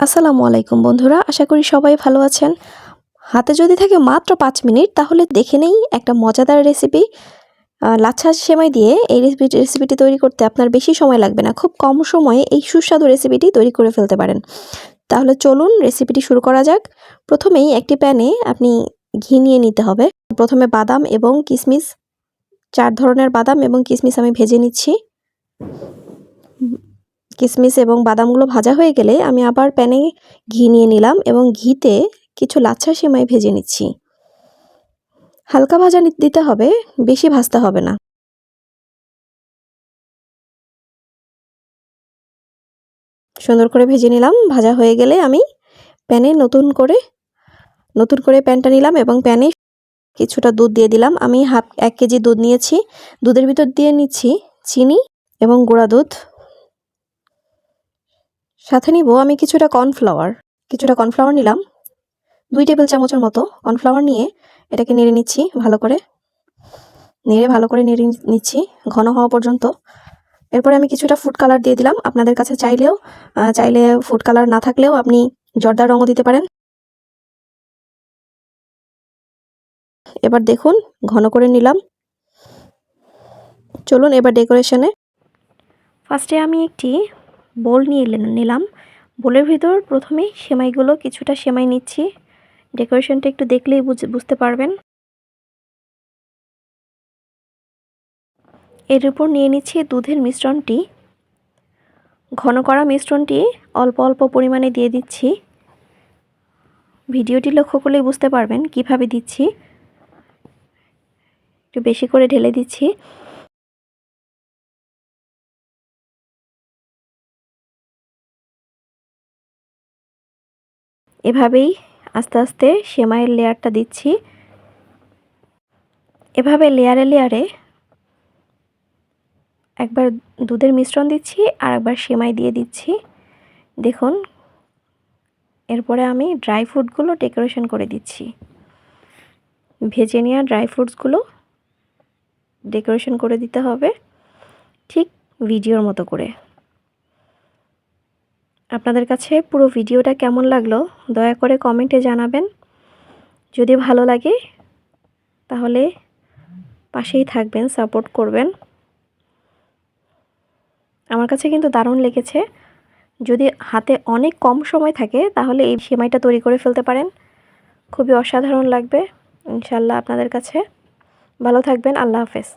আসসালামু আলাইকুম বন্ধুরা, আশা করি সবাই ভালো আছেন। হাতে যদি থাকে মাত্র 5 মিনিট তাহলে দেখে নেই একটা মজাদার রেসিপি। লাচ্ছা সেমাই দিয়ে এই রেসিপিটি তৈরি করতে আপনার বেশি সময় লাগবে না। খুব কম সময়ে এই সুস্বাদু রেসিপিটি তৈরি করে ফেলতে পারেন। তাহলে চলুন রেসিপিটি শুরু করা যাক। প্রথমেই একটি প্যানে আপনি ঘি নিয়ে নিতে হবে। প্রথমে বাদাম এবং কিশমিশ, 4 ধরনের বাদাম এবং কিশমিশ আমি ভেজে নিচ্ছি। কিশমিশ এবং বাদামগুলো ভাজা হয়ে গেলে আমি আবার প্যানে ঘি নিয়ে নিলাম এবং ঘিতে কিছু লাচ্ছা সেমাই ভেজে নিচ্ছি। হালকা ভাজা দিতে হবে, বেশি ভাজতে হবে না। সুন্দর করে ভেজে নিলাম। ভাজা হয়ে গেলে আমি প্যানে নতুন করে প্যানটা নিলাম এবং প্যানে কিছুটা দুধ দিয়ে দিলাম। আমি 1 কেজি দুধ নিয়েছি। দুধের ভিতর দিয়ে নিচ্ছি চিনি এবং গুঁড়া দুধ। সাথে নিব আমি কিছুটা কর্নফ্লাওয়ার নিলাম। 2 টেবিল চামচের মতো কর্নফ্লাওয়ার নিয়ে এটাকে নেড়ে নিচ্ছি ভালো করে নেড়ে নিচ্ছি ঘন হওয়া পর্যন্ত। এরপরে আমি কিছুটা ফুড কালার দিয়ে দিলাম। আপনাদের কাছে চাইলে ফুড কালার না থাকলেও আপনি জর্দার রঙও দিতে পারেন। এবার দেখুন ঘন করে নিলাম। চলুন এবার ডেকোরেশনে। ফার্স্টে আমি একটি বোল নিয়ে নিলাম। বোলের ভিতর প্রথমে কিছুটা সেমাই নিচ্ছি। ডেকোরেশনটা একটু দেখলেই বুঝতে পারবেন। এর উপর নিয়ে নিচ্ছি দুধের মিশ্রণটি। ঘন করা মিশ্রণটি অল্প অল্প পরিমাণে দিয়ে দিচ্ছি। ভিডিওটি লক্ষ্য করলেই বুঝতে পারবেন কিভাবে দিচ্ছি। একটু বেশি করে ঢেলে দিচ্ছি। এভাবেই আস্তে আস্তে সেমাইয়ের লেয়ারটা দিচ্ছি। এভাবে লেয়ারে একবার দুধের মিশ্রণ দিচ্ছি আর একবার সেমাই দিয়ে দিচ্ছি। দেখুন এরপরে আমি ড্রাই ফ্রুটগুলো ডেকোরেশন করে দিচ্ছি। ভেজে নেওয়া ড্রাই ফ্রুটসগুলো ডেকোরেশন করে দিতে হবে ঠিক ভিডিওর মতো করে। আপনাদের কাছে পুরো ভিডিওটা কেমন লাগলো দয়া করে কমেন্টে জানাবেন। যদি ভালো লাগে তাহলে পাশেই থাকবেন, সাপোর্ট করবেন। আমার কাছে কিন্তু দারুণ লেগেছে। যদি হাতে অনেক কম সময় থাকে তাহলে এই সেমাইটা তৈরি করে ফেলতে পারেন। খুবই অসাধারণ লাগবে ইনশাআল্লাহ আপনাদের কাছে। ভালো থাকবেন। আল্লাহ হাফেজ।